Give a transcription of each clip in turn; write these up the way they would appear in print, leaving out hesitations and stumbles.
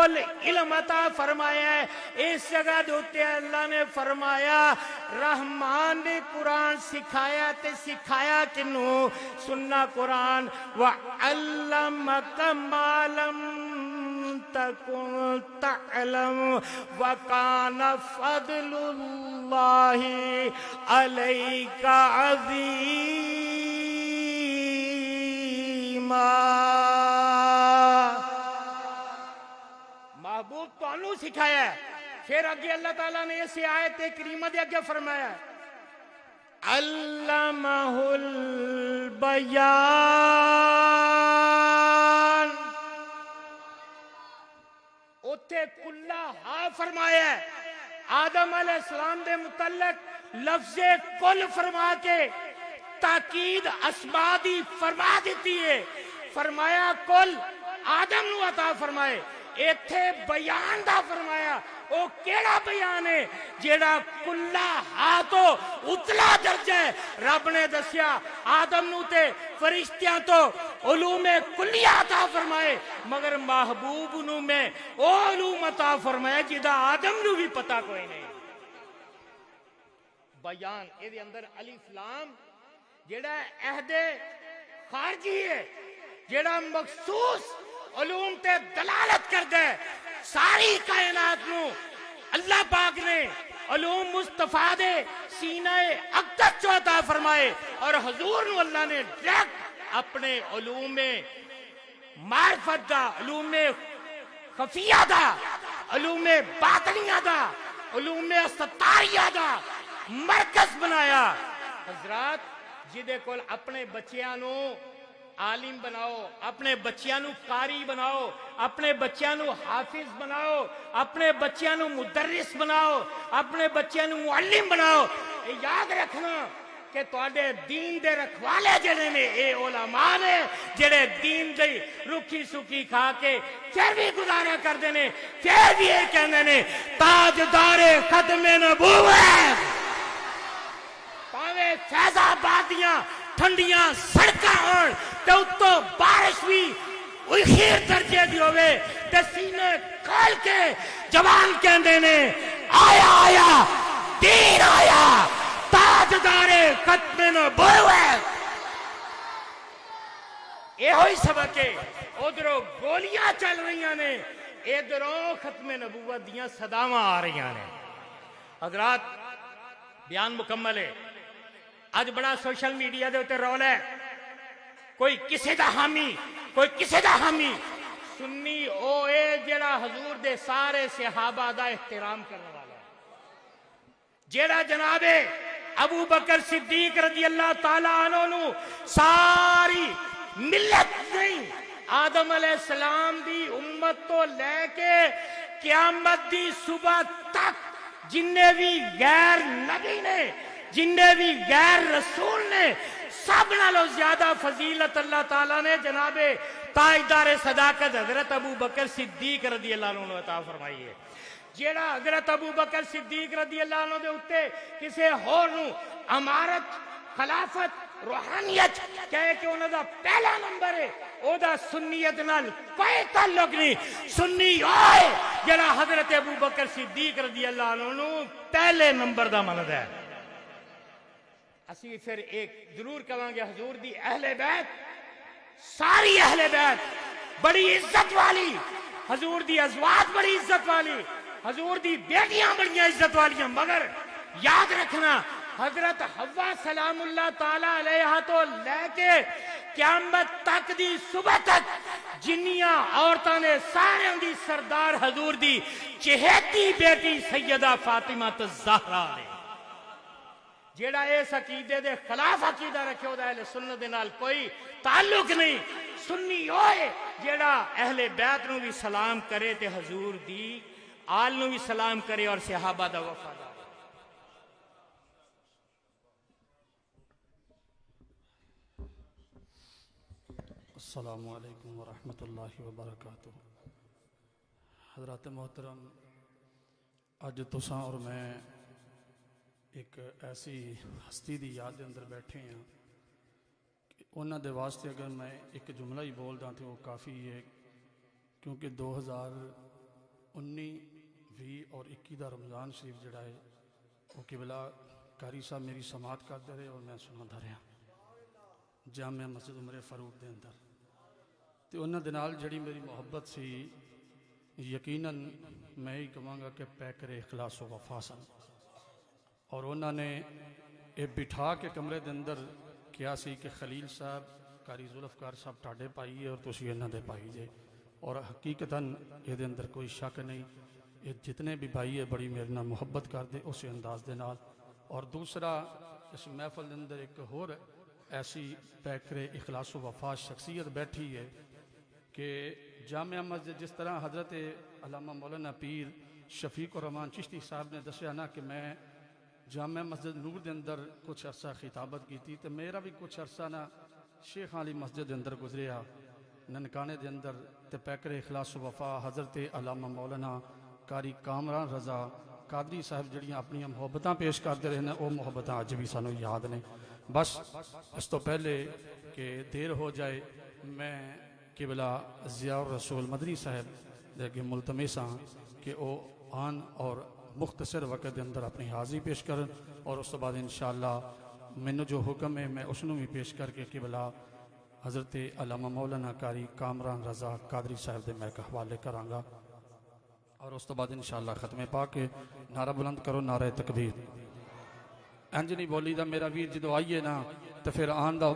कुल इल्म अता फरमाया है। इस जगह दे उत्ते अल्लाह ने फरमाया रहमान ने कुरान सिखाया ते सिखाया किनू सुनना कुरान व अल्लमका मालम तकुन तअलम व काना फदलुल्लाहि अलैका अज़ीमा। महबूब तानू सिखाया है। फिर अगे अल्लाह ताला ने इस आयत करीमा दे अगे फरमाया अल्लमहुल बयान। उथे कुल्ला हा फरमाया आदम अलैहिस्सलाम दे मुतल्लक लफ्ज़े कुल फरमा के ताकीद अस्मा दी फरमा दी है। फरमाया कुल आदम नू अता फरमाए। इथे बयान दा फरमाया ओ केड़ा बयान है जेड़ा कुल्ला हा तो उतला दर्जा है। रब ने दसिया आदम नू ते फरिश्तियां तो उलूमे कुलिया अता फरमाए मगर महबूब नू मैं ओ उलूम अता फरमाया जिदा आदम नू भी पता कोई नहीं। बयान इहदे अंदर अलिफ लाम जेड़ा अहदे खारजी है जेड़ा मखसूस उलूम ते दलालत करदा है। सारी कायनात नू अल्लाह पाक ने उलूम मुस्तफा दे सीने अक़दस चो अता फरमाए और हुजूर नू अल्लाह ने डायरेक्ट अपने उलूम में मारिफत दा उलूम में खफिया दा उलूम में बातनिया दा उलूम में सतारिया दा मरकज बनाया। हजरात जिदे कोल अपने बच्चियां नू आलिम बनाओ, अपने बच्चियां नू कारी बनाओ, अपने बच्चियां नू हाफिज बनाओ, अपने बच्चियां नू मुदर्रिस बनाओ, अपने बच्चियां नू मुअल्लिम बनाओ। याद रखना कि तुहाडे दीन दे रखवाले जेड़े ने ए उलमा ने जेड़े दीन दी रुखी सुखी खा के फिर भी गुजारा करदे ने फिर भी ये कहंदे ने ताजदारे खत्मे नबूवत। पावे फैजाबाद दियां ठंडियां सड़कां होण ते उत्तों बारिश भी उखीर दर्जे दी होवे ते सीने खोल के जवान कहंदे ने आया आया दीन आया ताजदारे खत्मे नबूवत। एहो ही सबक है। उधरों गोलियां चल रही ने इधरों खत्मे नबूवत दियां सदावां आ रही ने। हजरात बयान मुकम्मल है। आज बड़ा सोशल मीडिया दे उत्ते रौला है कोई किसी दा हामी कोई किसी दा हामी। सुन्नी ओ ए जेड़ा हजूर दे सारे सहाबा दा एहतराम करने वाला है जेड़ा जनाबे अबू बकर सिद्दीक रजी अल्लाह ताला अन्हु नु सारी मिल्लत नहीं आदम अलैहिस्सलाम दी उम्मत तो लेके क़यामत दी सुबह तक जिन्ने भी गैर नबी ने जिन्ने भी गैर रसूल ने सब नालों ज्यादा फजीलत अल्लाह ताला ने जनाबे ताजदार सदाकत हजरत अबू बकर सिद्दीक रदी अल्लाह अन्हु अता फरमाई है। जेड़ा हजरत अबू बकर सिद्दीक रदी अल्लाह अन्हु दे उत्ते किसी होर नू अमारत खिलाफत रूहानियत कह के उन्हां दा पहला नंबर है ओदा सुन्नियत नाल कोई ताल्लुक नहीं। सुन्नी ओए जेड़ा हजरत अबू बकर सिद्दीक रदी अल्लाह अन्हु नू पहले नंबर दा मनदा है। असी फिर एक जरूर कहांगे हजूर दी अहले बैत सारी अहले बैत बड़ी इज्जत वाली हजूर दी अज़वाज बड़ी इज्जत वाली हजूर दी बेटियां बड़ी इज्जत वाली। मगर याद रखना हजरत हव्वा सलामुल्लाह ताला अलैहा तो लेके क़यामत तक दी सुबह तक जिन्नियां औरतां ने सारे दी सरदार हजूर दी चहेती बेटी सैयदा फातिमा ज़हरा ने जेड़ा इस अकीदे दे खिलाफ अकीदा रखे ओदा अहले सुन्नत दे नाल कोई ताल्लुक नहीं। सुन्नी ओए जेड़ा अहले बैत नू भी सलाम करे ते हजूर दी आल नू भी सलाम करे और सहाबा दा वफादार। अस्सलामु अलैकुम व रहमतुल्लाहि व बरकातुहू। हज़रात मोहतरम अज तुसां और मैं एक ऐसी हस्ती की याद के अंदर बैठे हैं कि उन्होंने दे वास्ते अगर मैं एक जुमला ही बोल दा तो वो काफ़ी है क्योंकि 19, 20 और 21 का रमज़ान शरीफ जोड़ा है वो किबला कारी साहब मेरी समात करते रहे और मैं सुनाता रहा जामिया मस्जिद उमरे फारूक के अंदर। तो उन्होंने दे नाल जड़ी मेरी मुहब्बत सी यकीनन मैं ही कहांगा कि पैकरे इखलास व वफा सन। और उन्होंने ये बिठा के कमरे के अंदर किया सी कि खलील साहब कारी जुल्फकार साहब टाडे पाई है और तुसी इन्हां दे पाई जे। और हकीकतन ये अंदर कोई शक नहीं, ये जितने भी भाई है बड़ी मेरे नाल मुहब्बत करते उस अंदाज के नाल। और दूसरा इस महफल के अंदर एक होर ऐसी पैकरे इखलास व वफा शख्सियत बैठी है कि जामिया मस्जिद जिस तरह हज़रत अल्लामा मौलाना पीर शफीक उर रहमान चिश्ती साहब ने दसिया ना कि मैं जामिया मस्जिद नूर के अंदर कुछ अरसा खिताबत की थी, तो मेरा भी कुछ अरसा ना शेख अली मस्जिद के अंदर गुजरिया ननकाने के अंदर। तो पैकरे इखलास व वफा हज़रत अल्लामा मौलाना कारी कामरान रज़ा कादरी साहब जड़ियाँ अपन मुहब्बत पेश करते रहे हैं वो मुहब्बत अज भी सानू याद ने। बस इस तो पहले कि देर हो जाए मैं किबला ज़ियाउर रसूल मदनी साहब के मुल्तमिस हाँ कि वो आन और मुख्तसर वक़्त के अंदर अपनी हाज़री पेश करन और उस तो बाद इंशाअल्लाह मैनू जो हुक्म है मैं उसनू भी पेश करके किबला हज़रत अल्लामा मौलाना कारी कामरान रज़ा कादरी साहब के मैं हवाले कराँगा। और उस तो बाद इंशाअल्लाह ख़त्मे पा के नारा बुलंद करो, नारा तकबीर। इंज नहीं बोली दा मेरा वीर जो आइए ना तो फिर आन का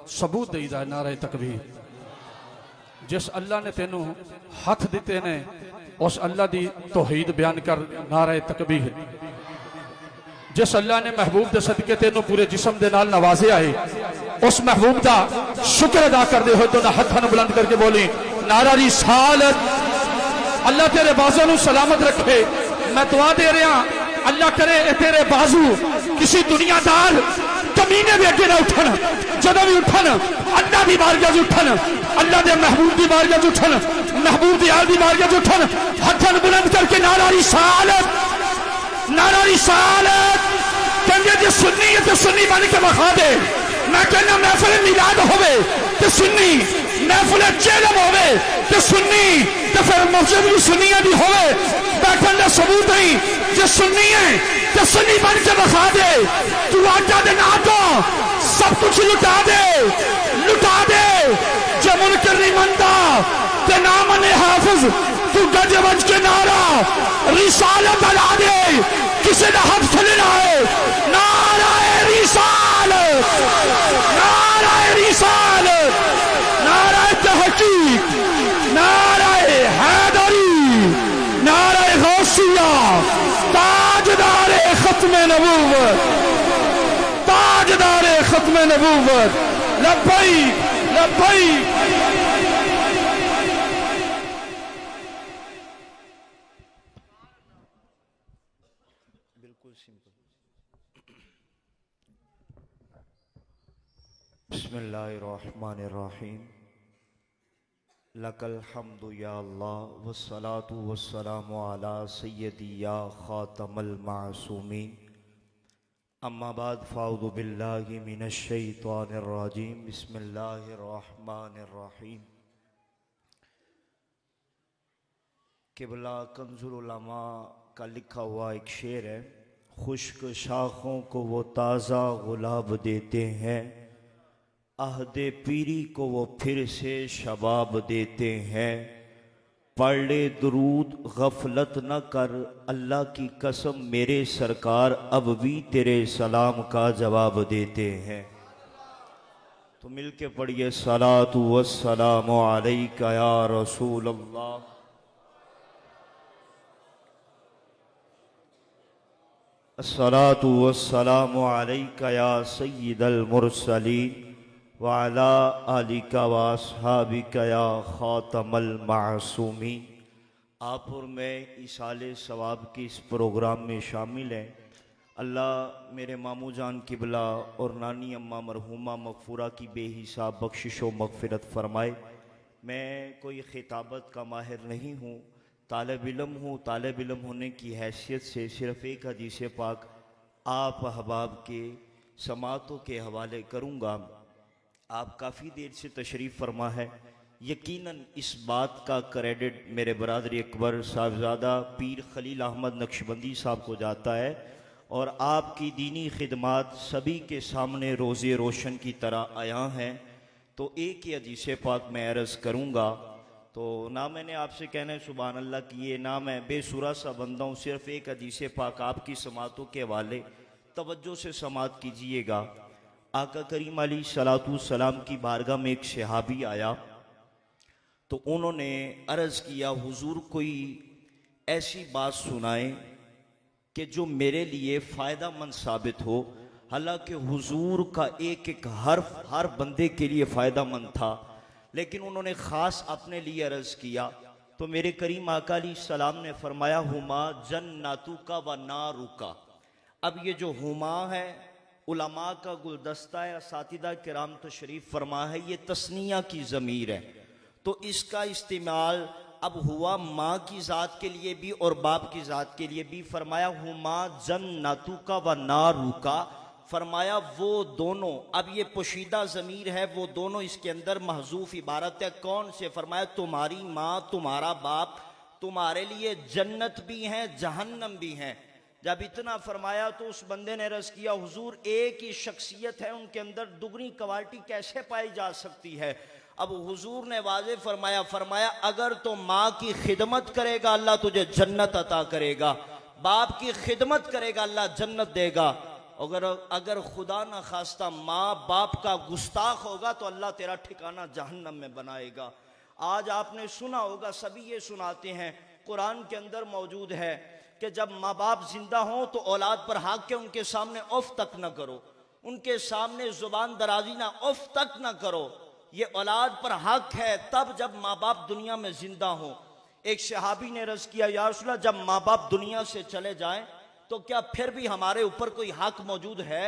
सबूत देईदा नारा तकबीर। जिस अल्लाह ने तेनों हाथ दिते ने उस अल्लाह की तौहीद बयान कर नारा तकबीर। जिस अल्लाह ने महबूब के सदके तेनों पूरे जिस्म के नाल नवाजिया है उस महबूब का शुक्र अदा करते हुए तो हथां बुलंद करके बोली नारा रिसालत। अल्लाह तेरे बाजू नू सलामत रखे। मैं दुआ दे रहा अल्लाह करे तेरे बाजू किसी दुनियादार कमीने भी अगे ना उठन, जदों भी उठन अल्लाह की बारगाह उठन, अल्लाह के महबूब की बारगाह उठन, महबूब की आल की बारगाह उठन। हथन बुलंद करके नारा रिसालत, नारा रिसालत। कहंगे जे सुन्नी है तो सुन्नी बन के विखा दे। मैं कहना महफिल मिलाद होवे तो सुन्नी, महफिल जेलम होवे तो सुन्नी, तो फिर मस्जिद भी सुन्नियां दी होवे। बैठन का सबूत नहीं जो सुन्नी है तो सुन्नी बन के विखा दे। तू आटा दे ना तो सब कुछ लुटा दे, लुटा दे। जो मुनकर नहीं मनता ते ना मने हाफिज तू गज बज के नारा रिसालत अला दे। किसी का हाथ थले ना है। नारा रिसालत, नारा रिसालत, नारा तहकीक, नारा हैदरी, नारा गौसिया। ताजदार खत्मे नबूवत, ताजदार खत्मे नबूवत। लब्बैक लब्बैक। बिल्कुल सिंपल। बिस्मिल्लाहिर्रहमानिर्रहीम। लकल हम्दु या अल्लाह वस्सलातु वस्सलामु अला सय्यदी या खातमल मासूमीन। अम्मा बाद फ़अऊज़ु बिल्लाहि मिनश शैतानिर रजीम। बिस्मिल्लाहिर्रहमानिर्रहीम। किबला कंजुल उलमा का लिखा हुआ एक शेर है। खुश्क शाखों को वो ताज़ा गुलाब देते हैं, अहदे पीरी को वो फिर से शबाब देते हैं। पढ़ ले दुरूद गफलत न कर, अल्लाह की कसम मेरे सरकार अब भी तेरे सलाम का जवाब देते हैं। तो मिल के पढ़िए सलातु वस्सलामु अलैका या रसूल अल्लाह। अस्सलातु वस्सलामु अलैका या सय्यिदल मुरसलीन व अला आलिका व अस्हाबिका या खातमल मासूमीन। आप और मैं इसाले सवाब के इस प्रोग्राम में शामिल हैं। अल्लाह मेरे मामू जान किबला और नानी अम्मा मरहूमा मगफूरा की बेहिसाब बख्शिश व मगफिरत फरमाए। मैं कोई खिताबत का माहिर नहीं हूँ, तालिब इल्म हूँ। तालिब इल्म होने की हैसियत से सिर्फ़ एक हदीस पाक आप अहबाब के समातों के हवाले करूँगा। आप काफ़ी देर से तशरीफ़ फरमा है, यकीनन इस बात का क्रेडिट मेरे बरादरी अकबर साहबजादा पीर खलील अहमद नक्शबंदी साहब को जाता है, और आपकी दीनी खिदमात सभी के सामने रोज़े रोशन की तरह आया हैं। तो एक ही हदीस पाक मैं अर्ज़ करूँगा, तो ना मैंने आपसे कहना है सुभान अल्लाह की, ये ना मैं बेसुरा सा बंदा हूँ, सिर्फ एक हदीस पाक आपकी समातों के हवाले तवज्जो से समात कीजिएगा। आका करीम अलैहि सलाम की बारगाह में एक सहाबी आया, तो उन्होंने अर्ज़ किया हुजूर कोई ऐसी बात सुनाए कि जो मेरे लिए फ़ायदा मंद साबित हो। हालांकि हुजूर का एक एक हर्फ हर बंदे के लिए फ़ायदा मंद था, लेकिन उन्होंने ख़ास अपने लिए अर्ज़ किया। तो मेरे करीम आका अलैहिस्सलाम ने फरमाया हुमा जन्नतु का व नारुका। अब ये जो हुमा है उलमा का गुलदस्ता है, असातिदा किराम तशरीफ़ फरमा है, ये तस्निया की ज़मीर है, तो इसका इस्तेमाल अब हुआ माँ की ज़ात के लिए भी और बाप की ज़ात के लिए भी। फरमाया हुमा जन्नतु का व नारुका, फरमाया वो दोनों। अब ये पोशीदा ज़मीर है, वो दोनों इसके अंदर महजूफ इबारत है। कौन से? फरमाया तुम्हारी माँ, तुम्हारा बाप तुम्हारे लिए जन्नत भी हैं, जहन्नम भी हैं। जब इतना फरमाया तो उस बंदे ने अर्ज़ किया हुजूर एक ही शख्सियत है, उनके अंदर दुगनी क्वालिटी कैसे पाई जा सकती है? अब हुजूर ने वाज़े फरमाया अगर तो माँ की खिदमत करेगा अल्लाह तुझे जन्नत अता करेगा, बाप की खिदमत करेगा अल्लाह जन्नत देगा, अगर खुदा न खास्ता माँ बाप का गुस्ताख होगा तो अल्लाह तेरा ठिकाना जहन्नम में बनाएगा। आज आपने सुना होगा, सभी ये सुनाते हैं, कुरान के अंदर मौजूद है कि जब माँ बाप जिंदा हों तो औलाद पर हाक के उनके सामने उफ तक न करो, उनके सामने जुबान दराजी ना उफ तक न करो। ये औलाद पर हक है तब जब माँ बाप दुनिया में जिंदा हो। एक सहाबी ने अर्ज़ किया या रसूल अल्लाह, जब माँ बाप दुनिया से चले जाएं तो क्या फिर भी हमारे ऊपर कोई हक मौजूद है?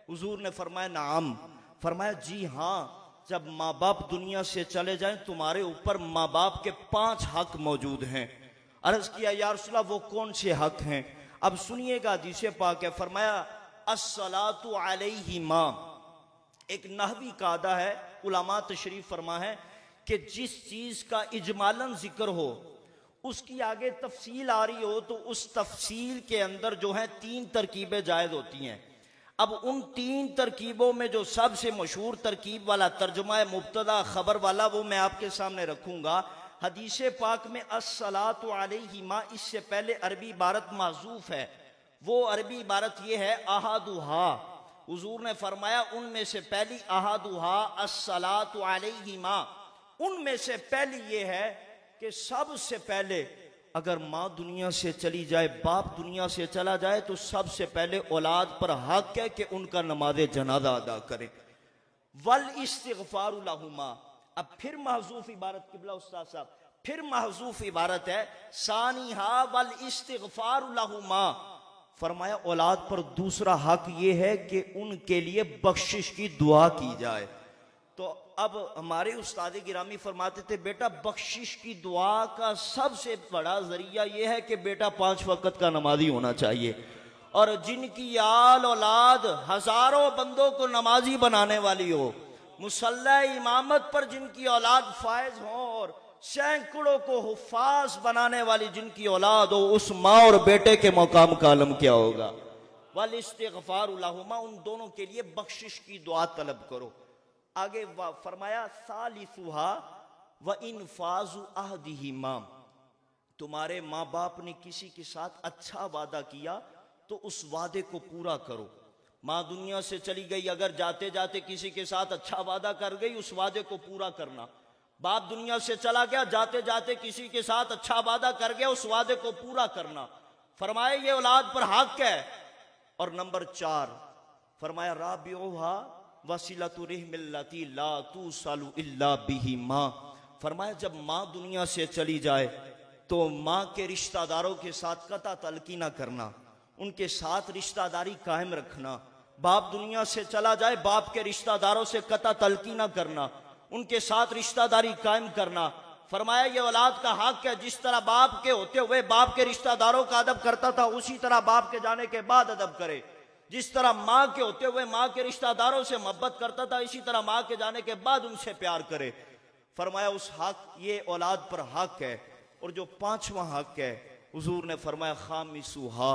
हुजूर ने फरमाया नाम। फरमाया जी हाँ, जब माँ बाप दुनिया से चले जाएं तुम्हारे ऊपर माँ बाप के 5 हक मौजूद हैं। अर्ज़ किया या रसूल अल्लाह वो कौन से हक हैं? अब सुनिएगा, हदीस पाक है, फरमाया अस्सलातु अलैहिमा। एक नहवी कायदा है, उलमा तशरीफ फरमा है कि जिस चीज का इजमालन जिक्र हो उसकी आगे तफसील आ रही हो तो उस तफसील के अंदर जो है 3 तरकीबें जायज होती हैं। अब उन 3 तरकीबों में जो सबसे मशहूर तरकीब वाला तर्जुमा है मुब्तदा खबर वाला, वो मैं आपके सामने रखूंगा। हदीस पाक में अस्सलातु अलैहिमा, इससे पहले अरबी इबारत माजूफ है। वो अरबी इबारत ये है अहादुहा। हुजूर ने फरमाया उनमें से पहली अहादुहा अस्सलातु अलैहिमा, उनमें से पहली ये है कि सबसे पहले अगर माँ दुनिया से चली जाए, बाप दुनिया से चला जाए, तो सबसे पहले औलाद पर हक है कि उनका नमाज जनाजा अदा करें। वल इस्तिगफारु लहुमा। अब फिर महजूफ इबारत, किबला उस्ताद साहब, फिर महजूफ इबारत है सानिहा वल इस्तिगफारु लहुमा। फरमाया औलाद पर दूसरा हक ये है कि उनके लिए बख्शिश की दुआ की जाए। तो अब हमारे उस्ताद गिरामी फरमाते थे बेटा बख्शिश की दुआ का सबसे बड़ा जरिया यह है कि बेटा 5 वक्त का नमाजी होना चाहिए, और जिनकी आल औलाद हजारों बंदों को नमाजी बनाने वाली हो, मुसल्ला इमामत पर जिनकी औलाद फायज हो और सैकड़ों को हुफाज बनाने वाली जिनकी औलाद हो, उस माँ और बेटे के मकाम का आलम क्या होगा? वल इस्तिगफारु लहुमा, उन दोनों के लिए बख्शिश की दुआ तलब करो। आगे फरमाया सालिसुहा व इनफाजु अहदिहिमा, तुम्हारे माँ बाप ने किसी के साथ अच्छा वादा किया तो उस वादे को पूरा करो। माँ दुनिया से चली गई, अगर जाते जाते किसी के साथ अच्छा वादा कर गई, उस वादे को पूरा करना। बाप दुनिया से चला गया, जाते जाते किसी के साथ अच्छा वादा कर गया, उस वादे को पूरा करना। फरमाया ये औलाद पर हक है। और नंबर 4 फरमाया राबिउहा वसीलतु रहमिल्लती ला तुसालु इल्ला बिही माँ। फरमाया जब माँ दुनिया से चली जाए तो माँ के रिश्तेदारों के साथ कता तलकी ना करना, उनके साथ रिश्तेदारी कायम रखना। बाप दुनिया से चला जाए, बाप के रिश्तेदारों से कता तलकी ना करना, उनके साथ रिश्तेदारी कायम करना। फरमाया ये औलाद का हक है, जिस तरह बाप के होते हुए बाप के रिश्तेदारों का अदब करता था, उसी तरह बाप के जाने के बाद अदब करे। जिस तरह माँ के होते हुए माँ के रिश्तेदारों से मोहब्बत करता था, इसी तरह माँ के जाने के बाद उनसे प्यार करे। फरमाया उस हक, ये औलाद पर हक है। और जो पांचवा हक है, हुजूर ने फरमाया खामिसुहा,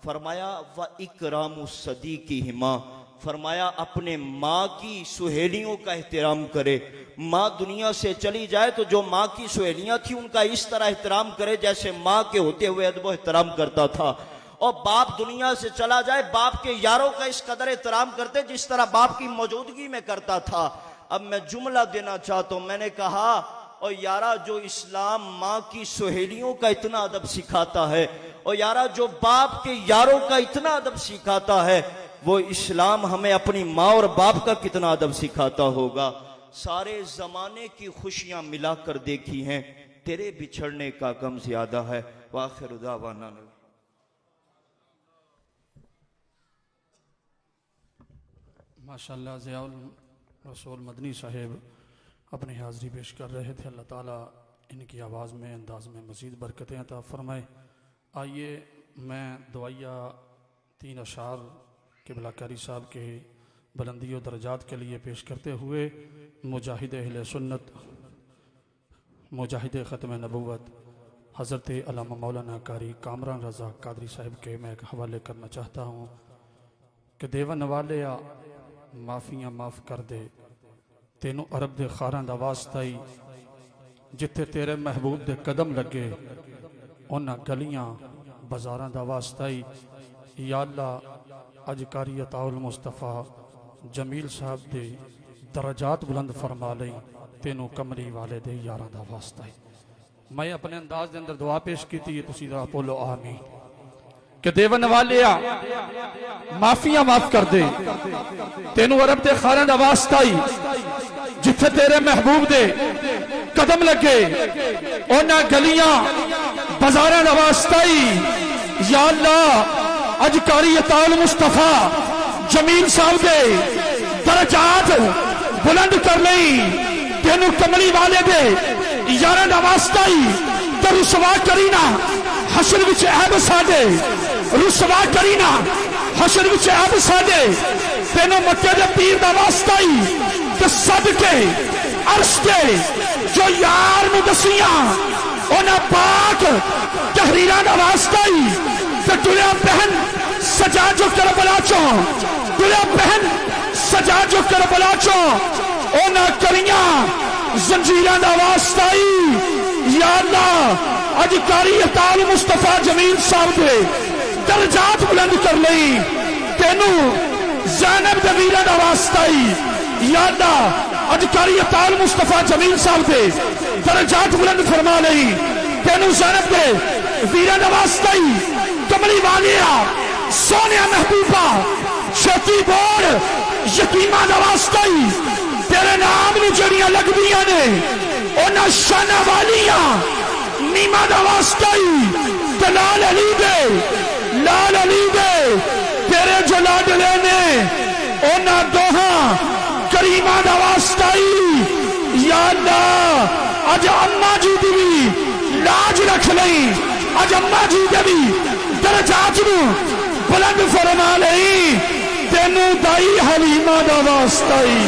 फरमाया व इकरामु सदीक़िहिमा, फरमाया अपने माँ की सुहेलियों का एहतराम करे। माँ दुनिया से चली जाए तो जो माँ की सुहेलियां थी उनका इस तरह एहतराम करे जैसे माँ के होते हुए अदब एहतराम करता था। और बाप दुनिया से चला जाए, बाप के यारों का इस कदर एहतराम करते जिस तरह बाप की मौजूदगी में करता था। अब मैं जुमला देना चाहता हूं, मैंने कहा और यारा जो इस्लाम माँ की सुहेलियों का इतना अदब सिखाता है, और यारा जो बाप के यारों का इतना अदब सिखाता है, वो इस्लाम हमें अपनी माँ और बाप का कितना अदब सिखाता होगा। सारे जमाने की खुशियां मिलाकर देखी हैं, तेरे बिछड़ने का गम ज्यादा है। वाखिर दावाना माशाअल्लाह ज़ियाउल रसूल मदनी साहिब अपनी हाज़री पेश कर रहे थे। अल्लाह ताला इनकी आवाज़ में, अंदाज में मज़ीद बरकतें अता फरमाए। आइए मैं दुआया 3 अशार क़िबला कारी साहब के बुलंदी और दर्जात के लिए पेश करते हुए मुजाहिद अहले सुन्नत, मुजाहिद ख़त्म नबूवत हज़रत अल्लामा मौलाना कारी कामरान रज़ा कादरी साहिब के मैं एक हवाले करना चाहता हूँ कि देवन वाले आ माफ़ियाँ माफ़ कर दे, तेनों अरब दे खारां दा वास्ता ही, जिथे तेरे महबूब दे कदम लगे उन्हां गलियां बाजारां दा वास्ता ही। या अल्लाह अज कारी अताउल मुस्तफ़ा जमील साहब दे दरजात बुलंद फरमा लई, तेनों कमली वाले दे यारां दा वास्ता ही। मैं अपने अंदाज दे अंदर दुआ पेश की थी, तुसी जरा बोलो आमीन। कि देवन वाले आ माफिया माफ कर दे, तेनू अरब दे खारां दा वास्ता ही, जिथे तेरे महबूब दे कदम लगे उन्हां गलियां बाजारां दा वास्ता ही। या अल्लाह अज कारी अताउल मुस्तफा जमील साहब दे दरजात बुलंद कर लई, तेनू कमली वाले दे यारां दा वास्ता ही। ते रुसवा करी ना हशर विच ऐब साडे, रुसवा करी ना हशर विच ऐब साडे, तेनू मक्के दे पीर दा वास्ता ही। ते सदके अर्श दे जो यार नू दसियां उन्हां पाक तहरीरां दा वास्ता ही। ते टुरिया बहन सजा जो करबला चो, टुरिया बहन सजा जो करबला चो उन्हां करियां जंजीरां दा वास्ता ही। या अल्लाह अज कारी अताउल मुस्तफा जमील साहब दे दरजात बुलंद कर लई, तेनू ज़ैनब दे वीरां दा वास्ता ही। या अल्लाह अज कारी अताउल मुस्तफा जमील साहब दे दरजात बुलंद फरमा लई, तेनू ज़ैनब दे वीरां दा वास्ता ही। कमली वालिया सोनिया महबूबा छेती बोल यतीमा दा वास्ता ही, तेरे नाम नू जड़ियां लगदियां ने उन्हां शाना वालियां नीमा दा वास्ता ही। ते लाल अली दे, लाल अली दे तेरे जो लाडले ने उन्हां दोहां करीमा दा वास्ता ही। या अल्लाह अज अम्मा जी दी भी लाज रख लई, अज अम्मा जी दे भी दरजात नू बुलंद फरमा लई, तेनू दाई हलीमा दा वास्ता ही।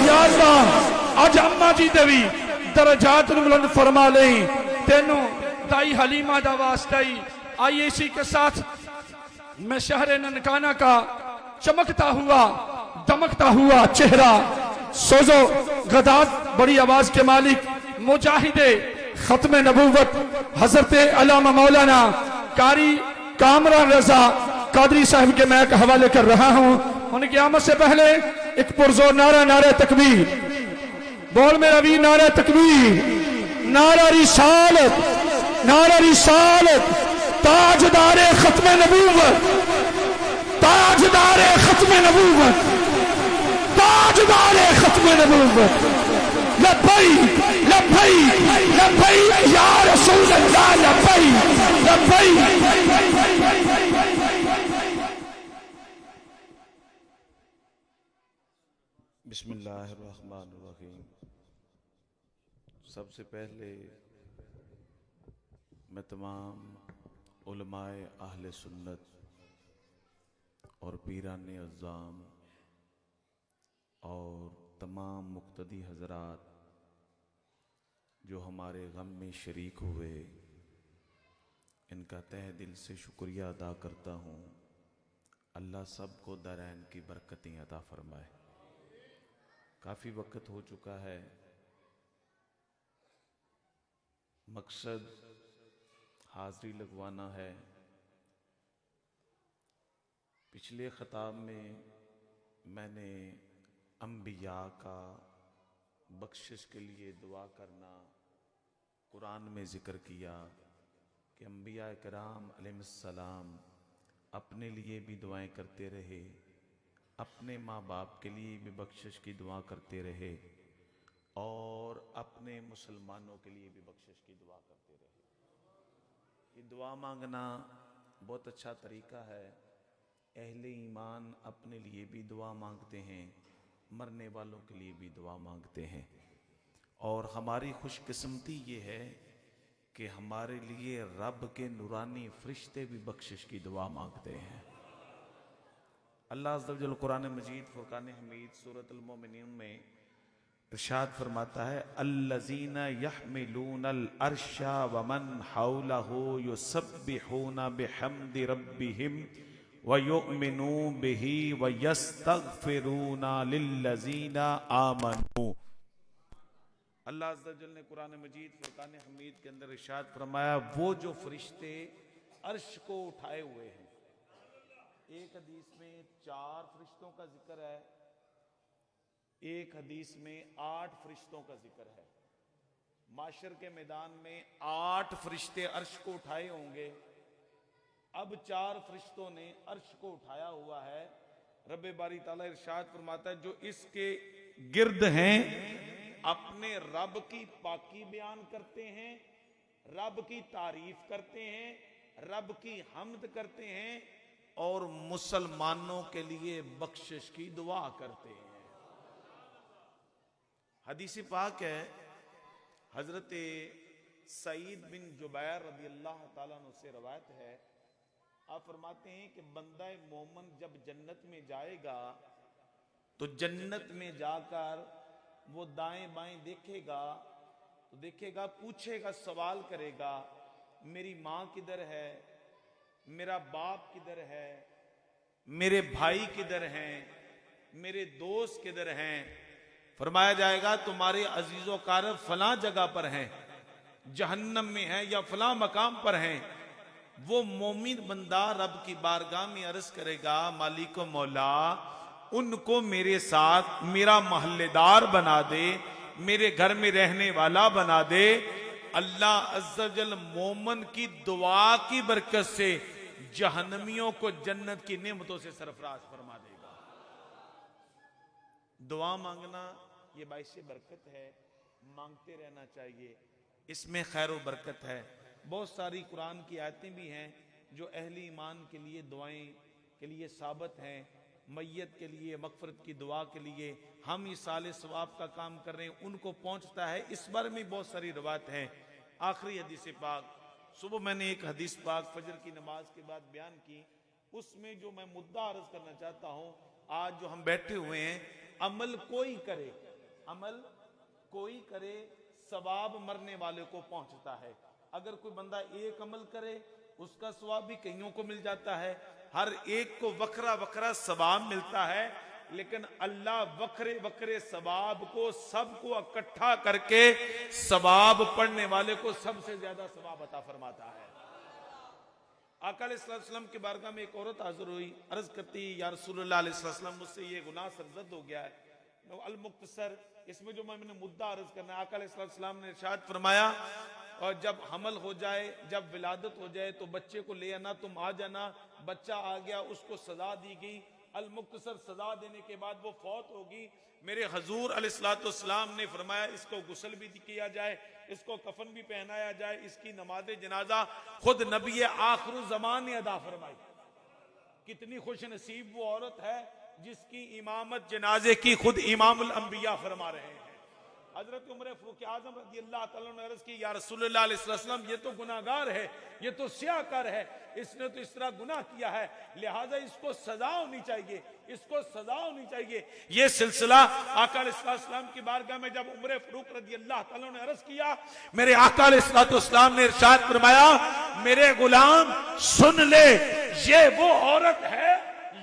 या अल्लाह अज अम्मा जी दे भी दरजात नू बुलंद फरमा लई, तेनू दाई हलीमा दा वास्ता ही। आइए इसी के साथ मैं शहर ननकाना का चमकता हुआ दमकता हुआ चेहरा, सोजो गदात बड़ी आवाज के मालिक मुजाहिदे खत्म नबूवत हजरत अल्लामा मौलाना कारी कामरान रजा कादरी साहब के मैं एक हवाले कर रहा हूं। उनकी आमद से पहले एक पुरजोर नारा, नारा तकबीर बोल मेरा वीर, नारा तकबीर, नारा रिसालत, नारा रिसालत। ताजदारे खत्म नबूवत, ताजदारे खत्म नबूवत, ताजदारे खत्म नबूवत। लब्बैक लब्बैक लब्बैक या रसूल अल्लाह, लब्बैक लब्बैक। बिस्मिल्लाहिर्रहमानिर्रहीम। सबसे पहले मैं तमाम उलमाए अहले सुन्नत और पीरान अज़्ज़ाम और तमाम मुक्तदी हजरात जो हमारे गम में शरीक हुए, इनका तहे दिल से शुक्रिया अदा करता हूँ। अल्लाह सबको दरैन की बरकतें अता फरमाए। काफ़ी वक्त हो चुका है। मकसद हाज़री लगवाना है। पिछले ख़िताब में मैंने अम्बिया का बख्शिश के लिए दुआ करना कुरान में ज़िक्र किया कि अम्बिया किराम अलैहिस्सलाम अपने लिए भी दुआएं करते रहे, अपने माँ बाप के लिए भी बख्शिश की दुआ करते रहे और अपने मुसलमानों के लिए भी बख्शिश की दुआ करते रहे। ये दुआ मांगना बहुत अच्छा तरीका है। अहले ईमान अपने लिए भी दुआ मांगते हैं, मरने वालों के लिए भी दुआ मांगते हैं। और हमारी खुशकिस्मती ये है कि हमारे लिए रब के नूरानी फरिश्ते भी बख्शिश की दुआ मांगते हैं। अल्लाह अज़्ज़ा व जल कुरान मजीद फुरकान हमीद सूरत अल मोमिनीन में इरशाद फरमाता है, अल्लज़ीना यहमिलूनल अर्शा व मन हौलहु युसब्बिहूना बिहम्दि रब्बिहिम व युमिनू बिही व यस्तगफिरूना लिल्लज़ीना आमनू। अल्लाह अज़्ज़ा व जल ने कुरान मजीद फुरकान हमीद के अंदर इरशाद फरमाया, वो जो फरिश्ते अर्श को उठाए हुए हैं। एक हदीस में 4 फरिश्तों का जिक्र है, एक हदीस में 8 फरिश्तों का जिक्र है। माशर के मैदान में 8 फरिश्ते अर्श को उठाए होंगे। अब 4 फरिश्तों ने अर्श को उठाया हुआ है। रब्बे बारी ताला इरशाद फरमाता है, जो इसके गिर्द हैं अपने रब की पाकी बयान करते हैं, रब की तारीफ करते हैं, रब की हम्द करते हैं और मुसलमानों के लिए बख्शिश की दुआ करते हैं। हदीस पाक है, हजरत सईद बिन जुबैर रज़ी अल्लाह ताला अन्हु से रवायत है। आप फरमाते हैं कि बंदा मोमन जब जन्नत में जाएगा तो जन्नत में जाकर वो दाएं बाएं देखेगा तो देखेगा, पूछेगा, सवाल करेगा, मेरी माँ किधर है, मेरा बाप किधर है, मेरे भाई किधर हैं, मेरे दोस्त किधर हैं। फरमाया जाएगा तुम्हारे अजीजो कारब फलां जगह पर हैं, जहन्नम में हैं या फलां मकाम पर हैं। वो मोमिन बंदा रब की बारगाह में अर्ज करेगा, मालिको मौला उनको मेरे साथ मेरा महल्लेदार बना दे, मेरे घर में रहने वाला बना दे। अल्लाह अज़्ज़ा जल मोमन की दुआ की बरकत से जहन्नमियों को जन्नत की नेमतों से सरफराज फरमा देगा। दुआ मांगना ये बाइसे बरकत है, मांगते रहना चाहिए, इसमें खैर व बरकत है। बहुत सारी कुरान की आयतें भी हैं जो अहले ईमान के लिए दुआएं के लिए साबित हैं। मैयत के लिए मगफरत की दुआ के लिए हम इस साले सवाब का काम कर रहे हैं, उनको पहुंचता है। इस बारे में बहुत सारी रवायत हैं। आखिरी हदीस पाक, सुबह मैंने एक हदीस पाक फजर की नमाज के बाद बयान की, उसमें जो मैं मुद्दा अर्ज करना चाहता हूं, आज जो हम बैठे हुए हैं, अमल कोई करे, अमल कोई करे, सवाब मरने वाले को पहुंचता है। अगर कोई बंदा एक अमल करे उसका सवाब भी कईयों को मिल जाता है, हर एक को वखरा वखरा सवाब मिलता है, लेकिन अल्लाह वखरे वखरे सवाब को सबको इकट्ठा करके सवाब पढ़ने वाले को सबसे ज्यादा सवाब अता फरमाता है। आका अलैहिस्सलातु वस्सलाम की बारगाह में एक औरत हाजिर हुई, अर्ज करती, या रसूलुल्लाह अलैहि वसल्लम मुझसे ये गुनाह सरजद हो गया है। अल मुख्तसर, इसमें जो मैंने मुद्दा अर्ज करना है, आका अलैहिस्सलातु वस्सलाम ने इरशाद फरमाया, और जब हमल हो जाए, जब विलादत हो जाए तो बच्चे को ले आना, तुम आ जाना। बच्चा आ गया, उसको सजा दी गई। अल मुख्तसर, सजा देने के बाद वो फौत होगी। मेरे हजूर अलैहिस्सलातु वस्सलाम ने फरमाया, इसको गुस्ल भी किया जाए, इसको कफन भी पहनाया जाए, इसकी नमाज जनाजा खुद नबी आखिर ज़मान ने अदा फरमाई। कितनी खुश नसीब वो औरत है जिसकी इमामत जनाजे की खुद इमामुल अंबिया फरमा रहे हैं। हजरत उमर फारूक आजम रज़ी अल्लाह तआला ने अर्ज की, या रसूलुल्लाह अलैहि वसल्लम, ये तो गुनाहगार है, ये तो स्याहकार है, इसने तो इस तरह गुनाह किया है, लिहाजा इसको सजा होनी चाहिए, इसको सजा होनी चाहिए। ये सिलसिला आका अलैहिस्सलाम की बारगाह में जब उमर फारूक रज़ी अल्लाह तआला ने अर्ज किया, मेरे आका अलैहिस्सलाम ने इरशाद फरमाया, मेरे गुलाम सुन ले, ये वो औरत है,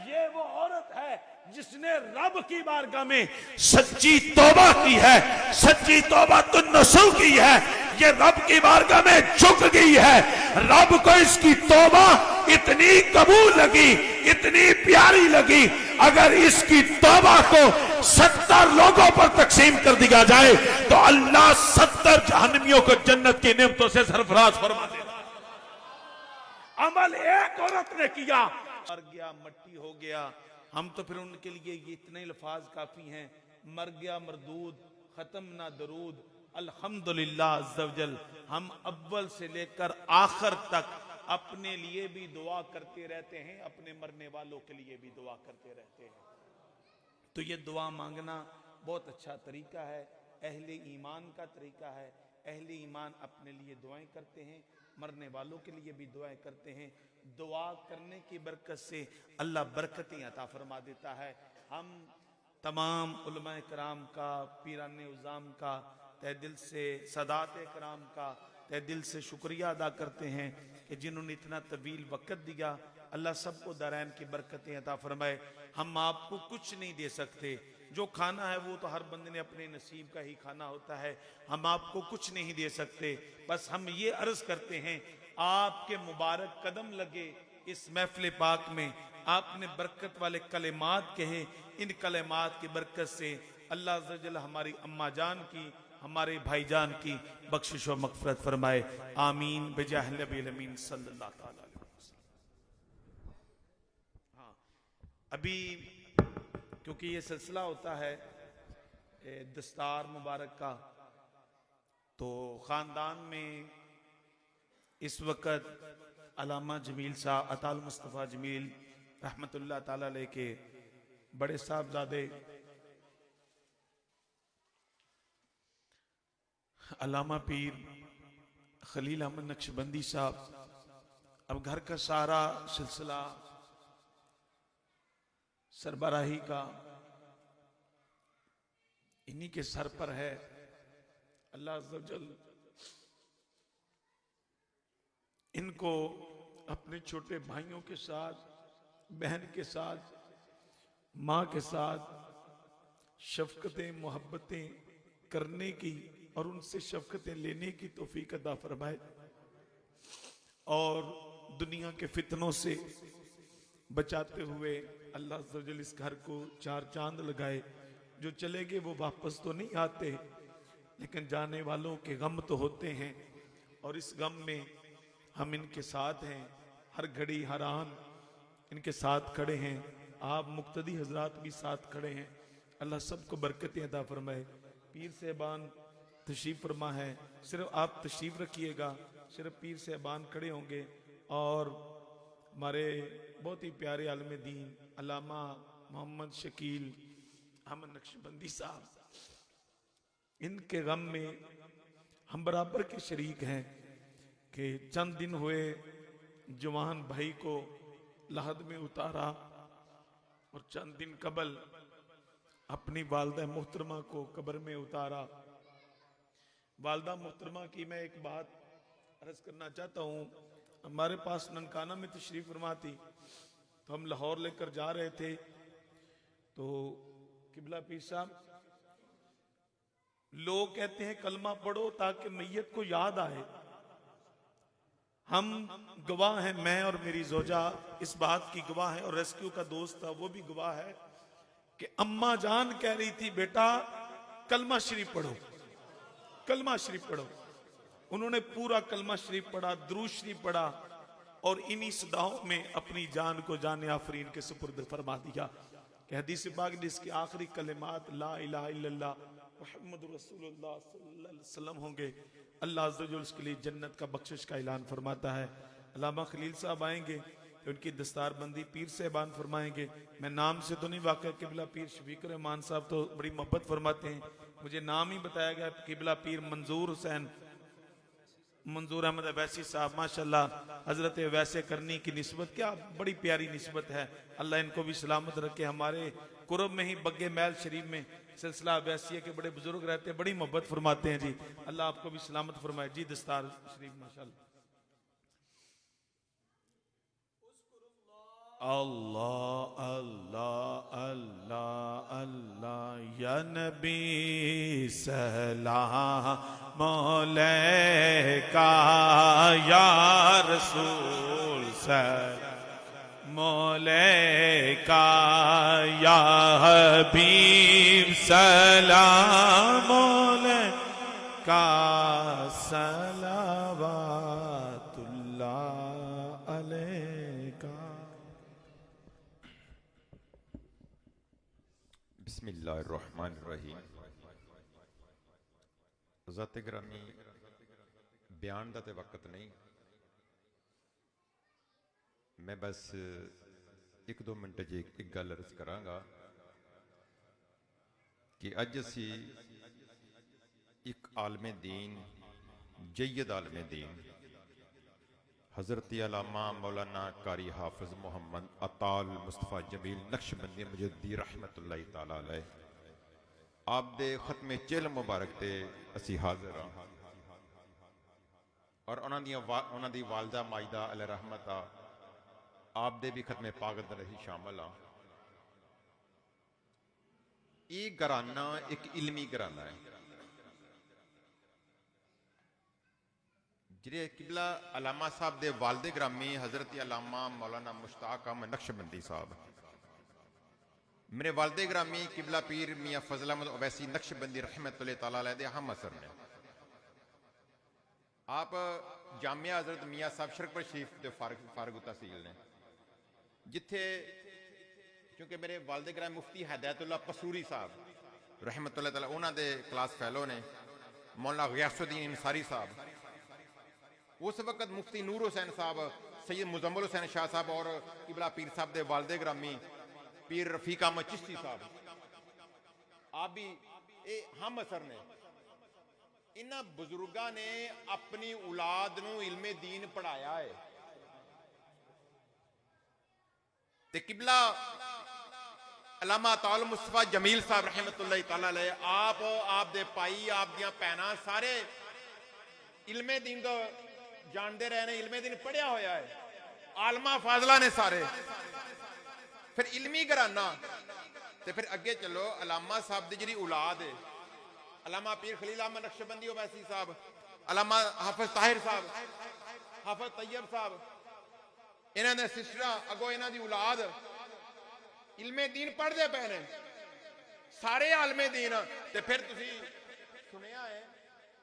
ये वो औरत है जिसने रब की बारगाह में सच्ची तौबा की है, सच्ची तौबा तो नसूह की है, ये रब की बारगाह में झुक गई है। रब को इसकी तौबा इतनी कबूल लगी, इतनी प्यारी लगी, अगर इसकी तौबा को 70 लोगों पर तकसीम कर दिया जाए तो अल्लाह 70 जहन्नमियों को जन्नत की नेमतों से सरफराज फरमा देगा। अमल एक औरत ने किया, मर गया, मट्टी हो गया, हम तो फिर उनके लिए ये इतने लफाज काफी हैं, मर गया मरदूद, खत्म ना दरूद, अल्हम्दुलिल्लाह अज़्ज़वजल। हम अव्वल से लेकर आखिर तक अपने लिए भी दुआ करते रहते हैं, अपने मरने वालों के लिए भी दुआ करते रहते हैं। तो ये दुआ मांगना बहुत अच्छा तरीका है, अहले ईमान का तरीका है। अहले ईमान अपने लिए दुआएं करते हैं, मरने वालों के लिए भी दुआएं करते हैं। दुआ करने की बरकत से अल्लाह बरकतें अता फरमा देता है। हम तमाम उलमाए कराम का, पीराने उज़ाम का तहे दिल से, सदाते कराम का तहे दिल से शुक्रिया अदा करते हैं कि जिन्होंने इतना तवील वक़्त दिया। अल्लाह सबको दरैन की बरकतें अता फरमाए। हम आपको कुछ नहीं दे सकते, जो खाना है वो तो हर बंदे ने अपने नसीब का ही खाना होता है, हम आपको कुछ नहीं दे सकते। बस हम ये अर्ज करते हैं, आपके मुबारक कदम लगे इस महफिल पाक में, आपने बरकत वाले कलेमात कहे, इन कलेमात की बरकत से अल्लाह अज़्ज़ व जल हमारी अम्मा जान की, हमारे भाईजान की बख्शिश व मग़फ़िरत फरमाए। आमीन बिजाह नबील अमीन सल्लल्लाहु तआला अलैहि वसल्लम। हाँ, अभी क्योंकि ये सिलसिला होता है दस्तार मुबारक का, तो ख़ानदान में इस वक़्त अल्लामा जमील साहब, अताल मुस्तफ़ा जमील रहमतुल्लाह ताला अलैह के बड़े साहबजादे अल्लामा पीर खलील अहमद नक्शबंदी साहब, अब घर का सारा सिलसिला सरबराही का इन्हीं के सर पर है। अल्लाह अज़्ज़ व जल इनको अपने छोटे भाइयों के साथ, बहन के साथ, माँ के साथ शफकतें, मोहब्बतें करने की और उनसे शफकतें लेने की तौफीक अता फरमाए और दुनिया के फितनों से बचाते हुए अल्लाह अज़्ज़ व जल इस घर को 4 चांद लगाए। जो चले गए वो वापस तो नहीं आते, लेकिन जाने वालों के गम तो होते हैं, और इस गम में हम इनके साथ हैं, हर घड़ी हर आन इनके साथ खड़े हैं। आप मुक्तदी हजरात भी साथ खड़े हैं। अल्लाह सबको बरकतें अता फरमाए। पीर साहबान तशरीफ फरमा है, सिर्फ आप तशरीफ रखिएगा, सिर्फ पीर साहबान खड़े होंगे और हमारे बहुत ही प्यारे आलम दीन अल्लामा मोहम्मद शकील अहमद नक्शबंदी साहब, इनके गम में हम बराबर के शरीक हैं कि चंद दिन हुए जवान भाई को लहद में उतारा और चंद दिन कबल अपनी वालदा मोहतरमा को कब्र में उतारा। वालदा मोहतरमा की मैं एक बात अर्ज करना चाहता हूँ। हमारे पास ननकाना में तशरीफ फरमा थी, तो हम लाहौर लेकर जा रहे थे, तो किबला पीर साहब, लोग कहते हैं कलमा पढ़ो ताकि मैयत को याद आए। हम गवाह हैं, मैं और मेरी जोजा इस बात की गवाह है, और रेस्क्यू का दोस्त था वो भी गवाह है कि अम्मा जान कह रही थी बेटा कलमा शरीफ पढ़ो, कलमा शरीफ पढ़ो। उन्होंने पूरा कलमा शरीफ पढ़ा, दुरूद शरीफ पढ़ा, और इन्हीं सदाओं में अपनी जान को जान आफरीन के सुपुर्द फरमा दिया। कि हदीस पाक में इसके आखिरी कलिमात ला इलाहा इल्लल्लाह मुहम्मदुर रसूलुल्लाह सल्लल्लाहु अलैहि वसल्लम होंगे। अल्लाह अज़्ज़ व जल उसके लिए जन्नत का बख्शिश का ऐलान फरमाता है। अल्लामा खलील साहब आएंगे, उनकी दस्तारबंदी पीर साहबान फरमाएंगे। मैं नाम से तो नहीं वाक़ई, किबला पीर शफीक रहमान साहब तो बड़ी मोहब्बत फरमाते हैं, मुझे नाम ही बताया गया, किबला पीर मंजूर हुसैन, मंजूर अहमद अवैसी साहब, माशाल्लाह हजरत वैसे करनी की निस्बत, क्या बड़ी प्यारी निस्बत है। अल्लाह इनको भी सलामत रखे। हमारे कुरब में ही बग्गे महल शरीफ में सिलसिला वैसिया के बड़े बुजुर्ग रहते हैं, बड़ी मोहब्बत फरमाते हैं जी। अल्लाह आपको भी सलामत फरमाए जी। दस्तार शरीफ माशाल्लाह। अल्लाह अल्लाह अल्लाह अल्लाह या नबी सलाम अलैका या रसूल सलाम अलैका या हबीब सलाम अलैका सलावतुल्लाह अलैका। बिस्मिल्लाहिर्रहमानिर्रहीम। ज़ाते ग्रामी बयान का तो वक्त नहीं, मैं बस एक दो मिनट जी एक गल अर्ज करांगा कि अज असी एक आलमे दीन, जय्यद आलमे दीन हज़रत अल्लामा मौलाना कारी हाफिज मोहम्मद अताल मुस्तफ़ा जमील नक्शबंदी मुजद्दी रहमतुल्लाहि ताला अलैह आप दे खत्मे चिल मुबारक ते असी हाजिर हाँ और उन्हों दी वालदा माइदा अल रहमत आप दे भी खत्मे पागत रही शामिल हाँ। ये घराना एक इल्मी घराना है, जिहड़े किबला अलामा साहब दे वालदे ग्रामी हजरत अल्लामा मौलाना मुश्ताक अहमद नक्शबंदी साहब, मेरे वालदे ग्रामी किबला पीर मियाँ फजल अहमद ओवैसी नक्शबंदी रहमतुल्लाह ताला अलैह दे हम असर ने। आप जामिया हजरत मियाँ साहब शरकपुर शरीफ के फारग तहसील ने, जिथे क्योंकि मेरे वालदे ग्रामी मुफ्ती हिदायतुल्लाह कसूरी साहब रहमतुल्लाह ताला उन्होंने दे क्लास फैलो ने, मौलाना गियासुद्दीन अंसारी साहब, उस वक्त मुफ्ती नूर हुसैन साहब, सैयद मुजम्मल हुसैन शाह साहब और किबला पीर साहब दे वालदे ग्रामी पीर रफीक अहमद चिश्ती साहब, आप भी ये हम असर ने। इन्हां बुजुर्गां ने अपनी औलाद नूं इल्मे दीन पढ़ाया है ते किबला अल्लामा अताउल मुस्तफा जमील साहब रहमतुल्लाह ताला अलैह आप दे भाई, आप दियां भैणां सारे इल्मे दीन तो जानते रहे ने, इल्मे दीन पढ़िया होया है, आलमा फाजला ने सारे। फिर इल्मी घराना ते फिर अगे चलो अलामा साहब दी जिहड़ी औलाद है, अलामा पीर खलील अहमद नक्शबंदी ओवैसी साहब, अलामा हाफिज ताहिर साहब, हाफिज तैयब साहब, इन्हां दे सिस्टरां अगो इन्हां दी औलाद इल्मे दीन पढ़दे पे ने सारे आलमे दीन। ते फिर तुसी सुनिया है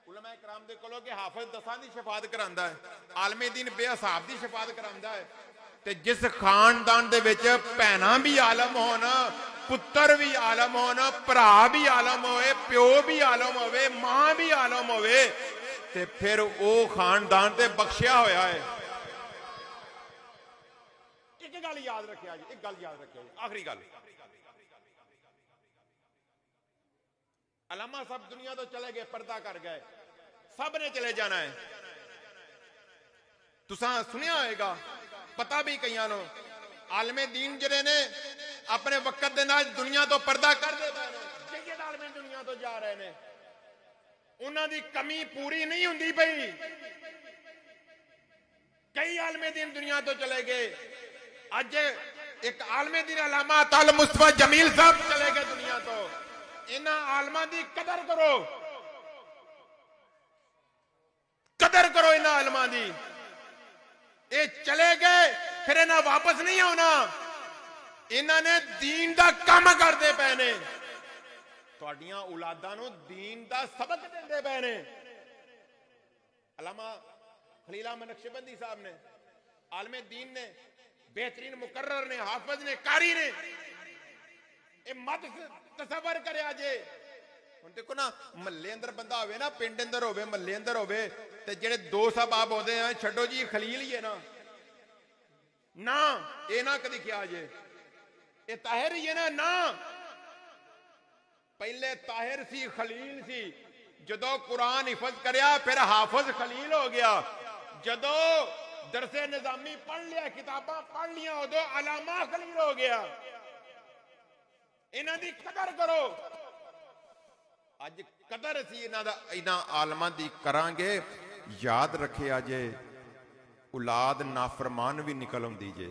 उलमा इकराम दे कोलों कि हाफिज दसां दी शफाअत करांदा है, आलमे दीन बेअसाब दी शफाअत करांदा है। ते जिस खानदान दे विच भैणां भी आलम होन, पुत्र भी आलम होन, भरा भी आलम होए, प्यो भी आलम होवे, मां भी आलम होवे, ते फिर वो खानदान ते बख्शिया होया है। एक गल याद रखिया जी, एक गल याद रखिया जी, आखिरी गल, अलामा सब दुनिया तो चले गए, पर्दा कर गए, सब ने चले जाना है। तुसा सुनिया होएगा, पता भी कई नो आलमे दीन जिहड़े ने अपने वक्त दे नाल दुनिया तो पर्दा कर दे पए ने, जय्यद आलमे दुनिया तो जा रहे ने, उन्हां दी कमी पूरी नहीं हुंदी पई। कई आलमे दीन दुनिया तो चले गए, अज एक आलमे दीन अल्लामा अताउल मुस्तफा जमील साहब चले गए दुनिया तो। इन्हां आलमा दी कदर करो, कदर करो इन्हां आलमा दी। ये चले गए फिर इन्हां वापस नहीं आना, इन्हां ने दीन दा काम करदे पे ने, तुहाडियां औलादां नूं दीन दा सबक देंदे पे ने। अल्लामा खलील अहमद नक्शबंदी साहब ने, आलमे दीन ने, बेहतरीन मुकर्रर ने, हाफिज ने, कारी ने। ये मत तसव्वुर करिया जे हुण देखो ना, महल्ले अंदर बंदा होवे ना, पिंड अंदर होवे, महल्ले अंदर होवे, ते जेड़े दो साहब होंदे हैं, छड्डो जी खलील ही है ना, ना ये ना कदी क्या जे ये ताहिर ही है ना, ना पहले ताहिर सी खलील सी, जदों कुरान हिफज करया फिर हाफिज खलील हो गया। जदों दरसे निजामी पढ़ लिया, किताबां पढ़ लिया, उदों अलामा खलील हो गया। इन्हां दी कदर करो। अज कदर असीं इन्हां आलमां दी करांगे। याद रखिया जे औलाद नाफरमान भी निकल आउंदी जे।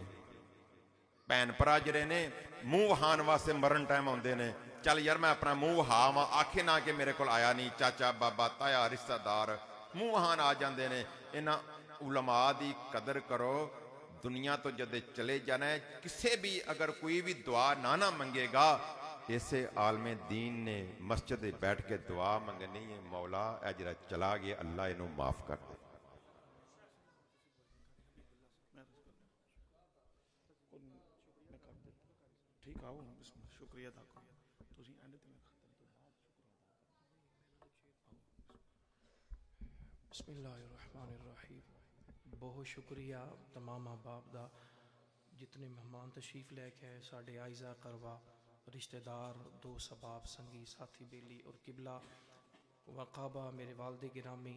भैन भरा जिहड़े ने मूंह वहाण वास्ते मरण टाइम आउंदे ने, चल यार मैं अपना मूंह वहाव, आखे ना कि मेरे को आया नहीं, चाचा बाबा ताया रिश्तेदार मूंह वहान आ जाते हैं। इन्हां उलमा की कदर करो। दुनिया तो जद चले जाना है, किसे भी अगर कोई भी दुआ ना मंगेगा, इसे आलमे दीन ने मस्जिद बैठ के दुआ मंगनी है, मौला ए जरा चला गया, अल्लाह इनू माफ कर दे। ठीक आओ, शुक्रिया अदा करो। बिस्मिल्लाहिर्रहमानिर्रहीम। बहुत शुक्रिया तमाम अहबाब दा, जितने मेहमान तशरीफ लैके आए, साढ़े आइज़ा करवा, रिश्तेदार, दोस्त अहबाब, संगी साथी बेली और किबला वक़ाबा, मेरे वालिद गिरामी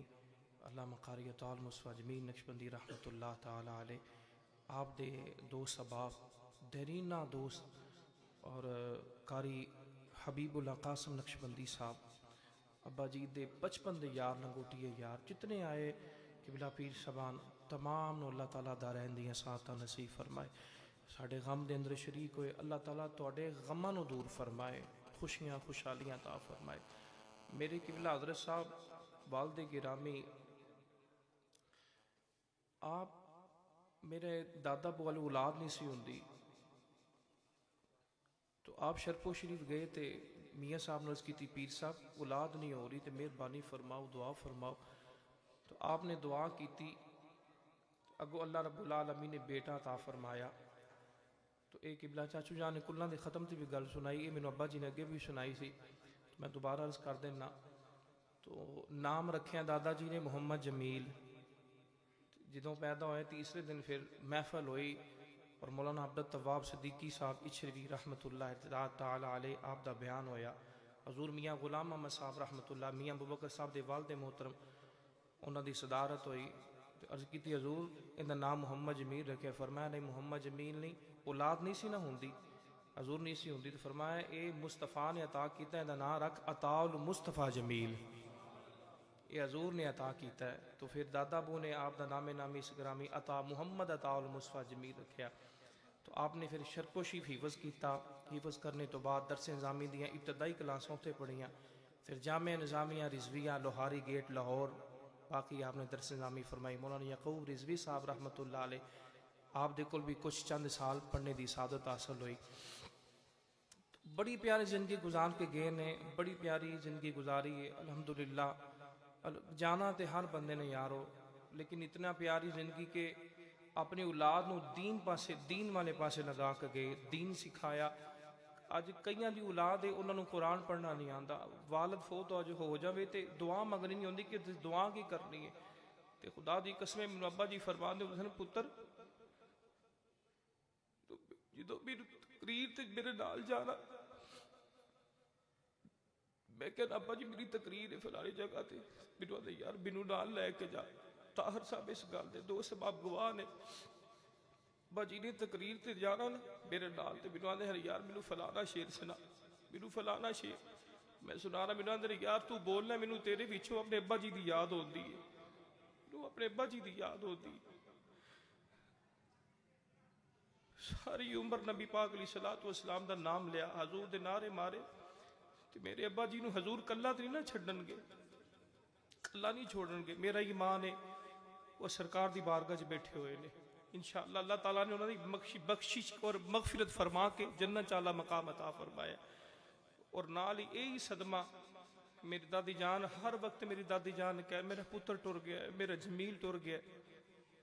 अल्लामा कारी अताउल मुस्तफ़ा जमील नक्शबंदी रहमतुल्लाह ताला अलैह, आप दे दोस्त अहबाब, देरीना दोस्त और कारी हबीबुल्ला कासम नक्शबंदी साहब, अब्बा जी दे बचपन दे यार, लंगोटिए यार, जितने आए किबला पीर सबान, तमाम नो अल्लाह ताला दारैन दियां साता नसीब फरमाए। साढ़े गम दे अंदर शरीक होए, अल्लाह ताला तुहाडे गमां नू दूर फरमाए, खुशियां खुशहालियां ता फरमाए। मेरे किबला हज़रत साहब वालिद गिरामी, आप मेरे दादा बू वाली औलाद नहीं सी हुंदी, तो आप शरफो शरीफ गए थे, मियाँ साहब ने अर्ज़ की थी, पीर साहब औलाद नहीं हो रही, तो मेहरबानी फरमाओ, दुआ फरमाओ। तो आपने दुआ की थी, अगो अल्लाह रब्बुल आलमीन ने बेटा अता फरमाया। तो एक किबला चाचू जान ने कुल्लां दे ख़त्म की भी गल सुनाई, ये मैंने अब्बा जी ने अगे भी सुनाई सी, मैं दोबारा अर्ज़ कर देना। तो नाम रखे दादा जी ने मुहम्मद जमील। जदों पैदा होए तीसरे दिन फिर महफल हुई और मौलाना अब्दुल तवाब सिद्दीकी साहब इचरवी रहमतुल्लाह ताला अलैह, आप दा बयान होया। हजूर मियाँ गुलाम अहमद साहब रहमतुल्लाह, मियाँ अबू बकर साहब दे वालिद मोहतरम, उन्हां दी सदारत हुई। तो अर्ज़ की हजूर इहदा नाम मुहम्मद जमील रखे। फरमाया नहीं, मुहम्मद जमील नहीं, औलाद नहीं सी ना हुंदी, हजूर नहीं सी हुंदी। तो फरमाया ये मुस्तफ़ा ने अता किया, इहदा नाम रख अताउल मुस्तफ़ा जमील, ये हजूर ने अता किया है। तो फिर दादा बू ने आप दा नामे नामी सग्रामी अता मुहम्मद अताउल मुस्तफ़ा जमील रखा। तो आपने फिर शरको शीफ हिफज किया, हिफज करने तो बाद दरस निज़ामी दियाँ इब्तदाई क्लासां उत्थे पढ़ियाँ, फिर जामिया निज़ामिया रिजविया लोहारी गेट लाहौर, बाकी आपने दरस निज़ामी फरमाई। मौलाना यकूब रिजवी साहब रहमतुल्लाह अलैह, आप दे कोल भी कुछ चंद साल पढ़ने की सादत हासिल हुई। बड़ी प्यारी ज़िंदगी गुजार के गए ने, बड़ी प्यारी ज़िंदगी गुजारी है अल्हम्दुलिल्लाह। जाना तो हर बंदे ने यारो, लेकिन इतना प्यारी जिंदगी के अपनी औलाद नूं दीन पासे, दीन वाले पासे लगा के गए, दीन सिखाया। अज कईयां दी औलाद है, उन्होंने कुरान पढ़ना नहीं आता, वालद फोत अज हो जाए तो दुआ मंगनी नहीं आती कि दुआ की करनी है। तो खुदा दी कसम मैनूं अब्बा जी फरमाते हुंदे सन, पुत्र जो मेरी तकरीर ते मेरे नाल जाना, मैं कहना अब्बा जी मेरी तकरीर है फलानी जगह ते, मैनूं आंदे यार मैनूं नाल लैके जा। ताहर साहब इस गल दे दो सबब गवाह ने, बाजी ने तकरीर ते जाना ना मेरे नाल, ते मैनूं आंदे यार मैनूं फलाना शेर सुना, मैनूं फलाना शेर मैं सुना रहा। मैनूं आंदे यार तू बोलना, मैनूं तेरे पिछों अपने अब्बा जी की याद होती है, मैनूं अपने अब्बा जी की याद होती है। सारी उम्र नबी पाक अलैहिस्सलातु वस्सलाम दा नाम लिया, हजूर दे नारे मारे, तो मेरे अब्बा जी नूं हजूर कल्ला तो नहीं ना छड्डणगे, कल्ला नहीं छोड़नगे। मेरा ईमान है वो सरकार दी बारगाह च बैठे हुए ने, इंशाअल्लाह अल्लाह ताला ने उन्होंने बख्शिश और मगफिरत फरमा के जन्नत चाला मकाम अता फरमाया। और नाल ही यही सदमा मेरी दादी जान, हर वक्त मेरी दादी जान कह मेरा पुत्र टुर गया, मेरा जमील टुर गया,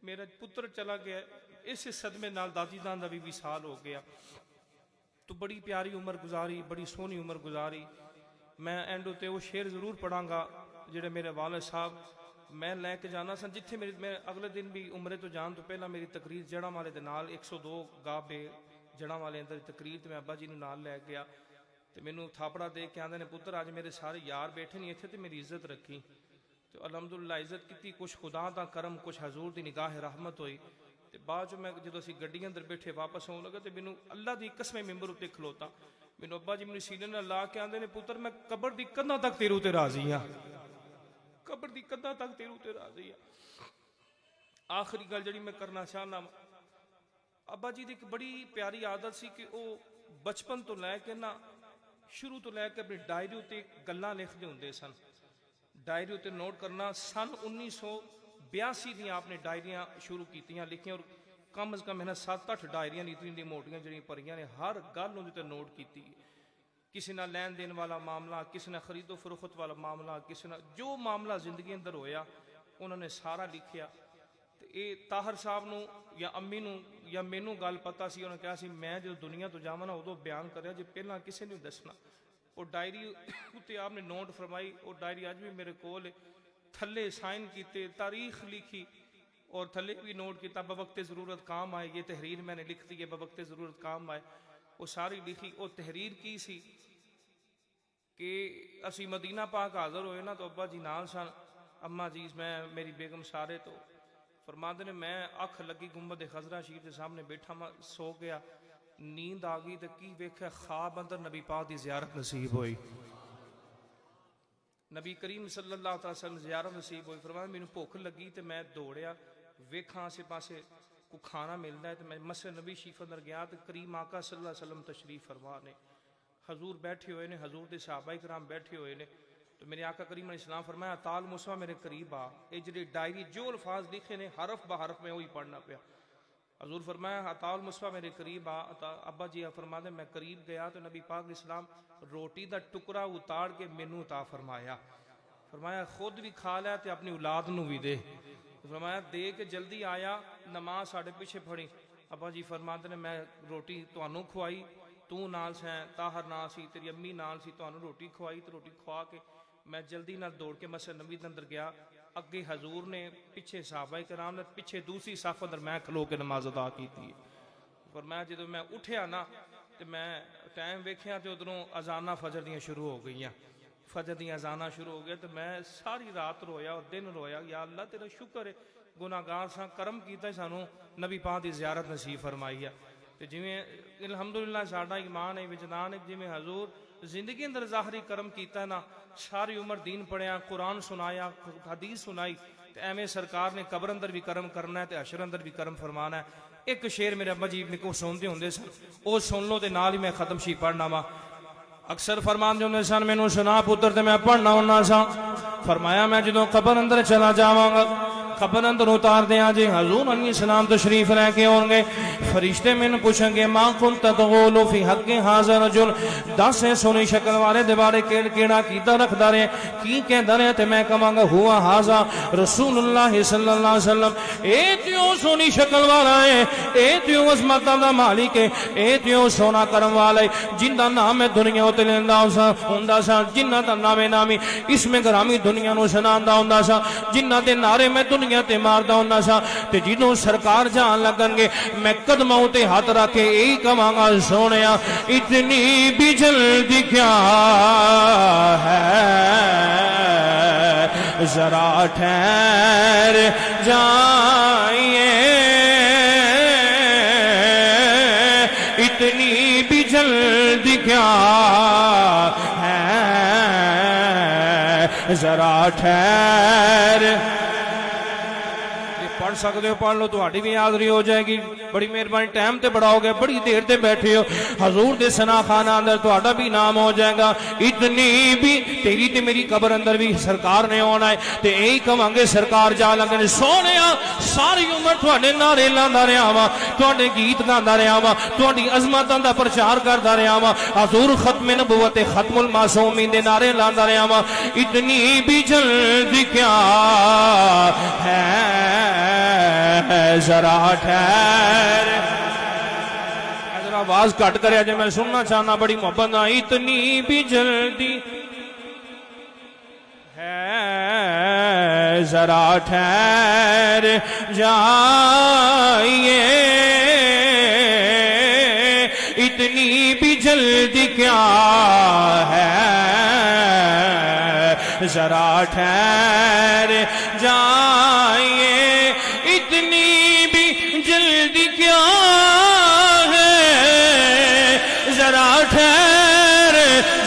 मेरा पुत्र चला गया। इस सदमे नाल दादी जान का भी विसाल हो गया। तो बड़ी प्यारी उम्र गुजारी, बड़ी सोहनी उम्र गुजारी। मैं एंड उत्ते वो शेर जरूर पढ़ांगा जिहड़े मेरे वालिद साहब मैं लैके जाना सन, जिथे मेरी मैं अगले दिन भी उमरे तो जान तो पहला मेरी तकरीर जड़ा वाले दे नाल 102 गाबे जड़ा वाले अंदर तकरीर, तो मैं अब्बा जी नूं नाल लै गया। ਤੇ ਮੈਨੂੰ ਥਾਪੜਾ ਦੇ ਕੇ ਆਂਦੇ ਨੇ ਪੁੱਤਰ ਅੱਜ ਮੇਰੇ ਸਾਰੇ ਯਾਰ ਬੈਠੇ ਨਹੀਂ ਇੱਥੇ ਤੇ ਮੇਰੀ ਇੱਜ਼ਤ ਰੱਖੀ। ਤੇ ਅਲਹਮਦੁਲਿਲਾ ਇੱਜ਼ਤ ਕੀਤੀ, ਕੁਛ ਖੁਦਾ ਦਾ ਕਰਮ, ਕੁਛ ਹਜ਼ੂਰ ਦੀ ਨਿਗਾਹ ਰਹਿਮਤ ਹੋਈ। ਤੇ ਬਾਅਦ ਚ ਮੈਂ ਜਦੋਂ ਅਸੀਂ ਗੱਡੀ ਅੰਦਰ ਬੈਠੇ ਵਾਪਸ ਆਉਣ ਲੱਗਾ ਤੇ ਮੈਨੂੰ ਅੱਲਾ ਦੀ ਕਸਮ ਮੈਂਬਰ ਉੱਤੇ ਖਲੋਤਾ, ਮੈਨੂੰ ਅੱਬਾ ਜੀ ਮੈਨੂੰ ਸੀਨੇ ਨਾਲ ਲਾ ਕੇ ਆਂਦੇ ਨੇ ਪੁੱਤਰ ਮੈਂ ਕਬਰ ਦੀ ਕੰਧਾਂ ਤੱਕ ਤੇਰੇ ਉੱਤੇ ਰਾਜ਼ੀ ਆ, ਕਬਰ ਦੀ ਕੰਧਾਂ ਤੱਕ ਤੇਰੇ ਉੱਤੇ ਰਾਜ਼ੀ ਆ। ਆਖਰੀ ਗੱਲ ਜਿਹੜੀ ਮੈਂ ਕਰਨਾ ਚਾਹੁੰਦਾ, ਅੱਬਾ ਜੀ ਦੀ ਇੱਕ ਬੜੀ ਪਿਆਰੀ ਆਦਤ ਸੀ ਕਿ ਉਹ ਬਚਪਨ ਤੋਂ ਲੈ ਕੇ ਨਾ ਸ਼ੁਰੂ ਤੋਂ ਲੈ ਕੇ ਆਪਣੀ ਡਾਇਰੀ ਉੱਤੇ ਗੱਲਾਂ ਲਿਖਦੇ ਹੁੰਦੇ ਸਨ। ਡਾਇਰੀ ਉੱਤੇ ਨੋਟ ਕਰਨਾ। ਸਨ 1982 ਦੀਆਂ ਆਪਨੇ ਡਾਇਰੀਆਂ ਸ਼ੁਰੂ ਕੀਤੀਆਂ ਲਿਖੀਆਂ, ਔਰ ਕਮ ਅਜ਼ ਕਮ ਇਹਨਾਂ 7-8 ਡਾਇਰੀਆਂ ਨੀਤੀ ਦੀਆਂ ਮੋਟੀਆਂ ਜਿਹੜੀਆਂ ਭਰੀਆਂ ਨੇ, ਹਰ ਗੱਲ ਉਹਦੇ ਤੇ ਨੋਟ ਕੀਤੀ। ਕਿਸੇ ਨਾਲ ਲੈਣ ਦੇਣ ਵਾਲਾ ਮਾਮਲਾ, ਕਿਸੇ ਨਾਲ ਖਰੀਦੋ ਫਰੋਖਤ ਵਾਲਾ ਮਾਮਲਾ, ਕਿਸੇ ਨਾਲ ਜੋ ਮਾਮਲਾ ਜ਼ਿੰਦਗੀ ਅੰਦਰ ਹੋਇਆ ਉਹਨਾਂ ਨੇ ਸਾਰਾ ਲਿਖਿਆ। ਤੇ ਇਹ ਤਾਹਰ ਸਾਹਿਬ ਨੂੰ ਜਾਂ ਅੰਮੀ ਨੂੰ ਜਾਂ ਮੈਨੂੰ ਗੱਲ ਪਤਾ ਸੀ, ਉਹਨੇ ਕਿਹਾ ਸੀ ਮੈਂ ਜਦੋਂ ਦੁਨੀਆ ਤੋਂ ਜਾਵਾਂ ਨਾ ਉਦੋਂ ਬਿਆਨ ਕਰਿਆ ਜੇ ਪਹਿਲਾਂ ਕਿਸੇ ਨੂੰ ਦੱਸਣਾ। ਉਹ ਡਾਇਰੀ ਉੱਤੇ ਆਪਨੇ ਨੋਟ ਫਰਮਾਈ, ਉਹ ਡਾਇਰੀ ਅੱਜ ਵੀ ਮੇਰੇ ਕੋਲ, ਥੱਲੇ ਸਾइन ਕੀਤੇ, तारीख लिखी और थले भी नोट किया बवक्ते ज़रूरत काम आए, ये तहरीर मैंने लिख दी है बवक्ते ज़रूरत काम आए, वो सारी लिखी। वो तहरीर की सी कि असी मदीना पाक हाज़र होए ना तो अब्बा जी नाल सन, अम्मा जी मैं मेरी बेगम सारे तो फरमाते ने मैं अख लगी गुंबद खजरा शरीफ के सामने बैठा, मैं सो गया, नींद आ गई तो की वेख्या ख्वाब अंदर नबी पाक की ज़ियारत नसीब हुई, नबी करीम सल्लल्लाहु अलैहि वसल्लम ज़ियारत नसीब हुई। फरमाया मैनू भुख लगी तो मैं दौड़िया वेखा आसे पासे को खाना मिलता है तो मैं मस्जिद नबी शरीफ अंदर गया तो करीम आका सल्लल्लाहु अलैहि वसल्लम तशरीफ फरमा ने, हजूर बैठे हुए ने, हजूर के सहाबा कराम बैठे हुए ने। तो मेरे आका करीम अलैहिस्सलाम फरमाया ताल मुसवा मेरे करीब आ, ये जी डायरी जो अल्फाज लिखे ने हरफ ब हरफ में वही पढ़ना पाया। हजूर फरमाया अताल मुसवा मेरे करीब आ। अब्बा जी फरमाते मैं करीब गया तो नबी पाक इस्लाम रोटी का टुकड़ा उतार के मैनू उता फरमाया, फरमाया खुद भी खा लिया तो अपनी औलाद नू भी दे, फरमाया दे के जल्दी आया, नमाज साढ़े पीछे पढ़ी। अब्बा जी फरमाते ने मैं रोटी तुहानू खुआई, तू नाल सैं, ताहर नाल सी, तेरी अम्मी नाल सी, तुहानू रोटी खुआई तो रोटी खुआ के मैं जल्दी नाल दौड़ के मस्जिद नबी के अंदर गया। अगे हजूर ने, पिछे सहाबा कराम ने, पिछे दूसरी सफ अंदर मैं खलो के नमाज अदा की। पर मैं जो मैं उठिया ना तो मैं टाइम वेख्या तो उधरों अजाना फजर दियाँ शुरू हो गई, फजर दियाँ अजाना शुरू हो गया तो मैं सारी रात रोया और दिन रोया, या अल्लाह तेरा शुक्र है गुनाहगार सा करम किया सानू नबी पाक की ज़ियारत नसीब फरमाई है। तो जिमें अलहमदुलिल्लाह साडा ईमान है विजदान है, जिमें हजूर जिंदगी अंदर ज़ाहरी करम किया ना, सारी उम्र दीन पढ़िया, कुरान सुनाया, हदीस सुनाई, तो एवं सरकार ने कबर अंदर भी करम करना है तो हशर अंदर भी करम फरमाना है। एक शेर मेरे अब्बा जी मेरे को सुनते होंगे सन, वो सुन लो तो नाल ही मैं खत्म शी पढ़ना वा। अक्सर फरमान जो सन मैनू सुना पुत्र तो मैं पढ़ना होना सा। फरमाया मैं जो कबर अंदर चला जावांगा, कबर अंदर उतार दिया जी हजूर अलैहिस्सलाम तशरीफ लैके आउणगे, फरिश्ते मैनू पूछेंगे मां कुंत तक़ूलु फी हक़्क़ि हाज़ा रजुल, दस है सोनी शक्ल वाले दे बारे केड़ा कीता रखदा रहे, की कहंदा रहे, ते मैं कहांगा हुआ हाज़ा रसूलुल्लाह सल्लल्लाहु अलैहि वसल्लम, ए त्यो सोनी शक्ल वाला है, ए त्यो अज़मतां दा मालिक है, ए त्यो सोना करम वाला है, जिंदा नाम है दुनिया उत्ते लैंदा हुंदा सा, जिन्ना दा नामे नामी इसमें ग्रामी दुनिया नूं सुनांदा हुंदा सा, जिन्ना दे नारे मैं दुनिया ते मारदा हुंदा सा। ते जिदों सरकार जान लगणगे मैं कदमां ते हाथ रख के यही कहांगा सोहणिया इतनी भी जल्दी क्या है, जरा ठहर जाइए, इतनी भी जल्दी क्या है, जरा ठहर। पढ़ सकते हो पढ़ लो, तुम्हारी भी हाजरी हो जाएगी, बड़ी मेहरबानी। टाइम ते बड़ा हो गया, बड़ी देर ते बैठे हो, हजूर दे सना खाना अंदर तुम्हारा भी नाम हो जाएगा। इतनी भी तेरी ते मेरी कबर अंदर भी सरकार ने आना है, ते यही कहांगे सरकार जा लगे सोने सारी उम्र थोड़े नारे लांदा रहा वा, थोड़े गीत गांदा रहा वा, थोड़ी अजमतां दा प्रचार करदा रहा वा, हजूर खत्मे नबुव्वत खत्मुल मासूमीन दे नारे लांदा रहा वा। इतनी भी जल्दी क्या है, जरा ठहर, जरा आवाज घट कर मैं सुनना चाहना बड़ी मोहब्बत ना। इतनी भी जल्दी है, जरा ठहर जाइए, इतनी भी जल्दी क्या जरा ठहर जाइए, इतनी भी जल्दी क्या है, जरा ठहर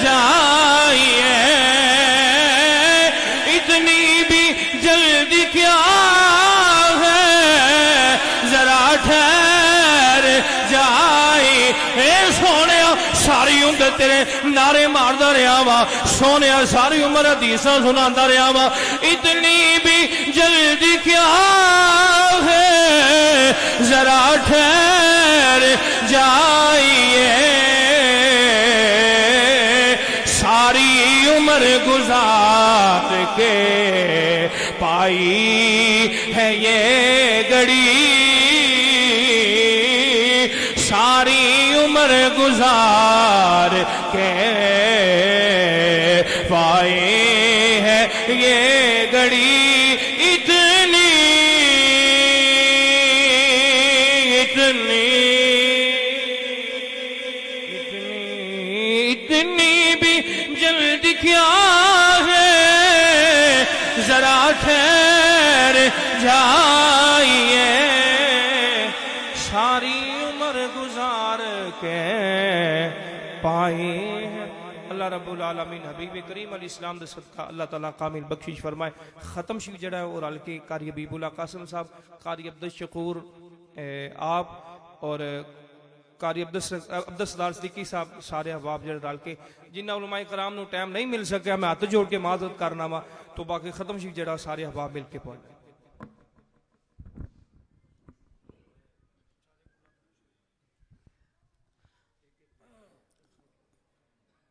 जाइए, इतनी भी जल्दी क्या है, जरा ठहर जाए। ए सोने सारी उम्र तेरे नारे मारदा रहा वा, सोने सारी उम्र हदीसां सुनांदा रहा वा, इतनी भी जल्दी क्या है, जरा ठहर जाइए, सारी उम्र गुजार के पाई है ये घड़ी, सारी उम्र गुजार के पाए है ये घड़ी, इतनी इतनी इतनी इतनी भी जल्दी क्या है, जरा ठहर जाइए, सारी उम्र गुजार के पाए हैं। अल्लाह रब्बुल आलमीन हबीब करीम अलैहिस्सलाम दे सदका अल्लाह ताला कामिल बख्शिश फरमाए। ख़त्म शरीफ जड़ा है और हल्के कारी हबीबुल्लाह कासिम साहब, कारी अब्दुल शकूर आप और कारी अब्दुल सरदार सिद्दीकी साहब, सारे अहबाब जड़े रल के जिन्ना उलमाए कराम नूं टाइम नहीं मिल सकिया, मैं हाथ जोड़ के माजरत करना वा, तो बाकी ख़त्म शरीफ जड़ा सारे अहबाब मिल के पढ़।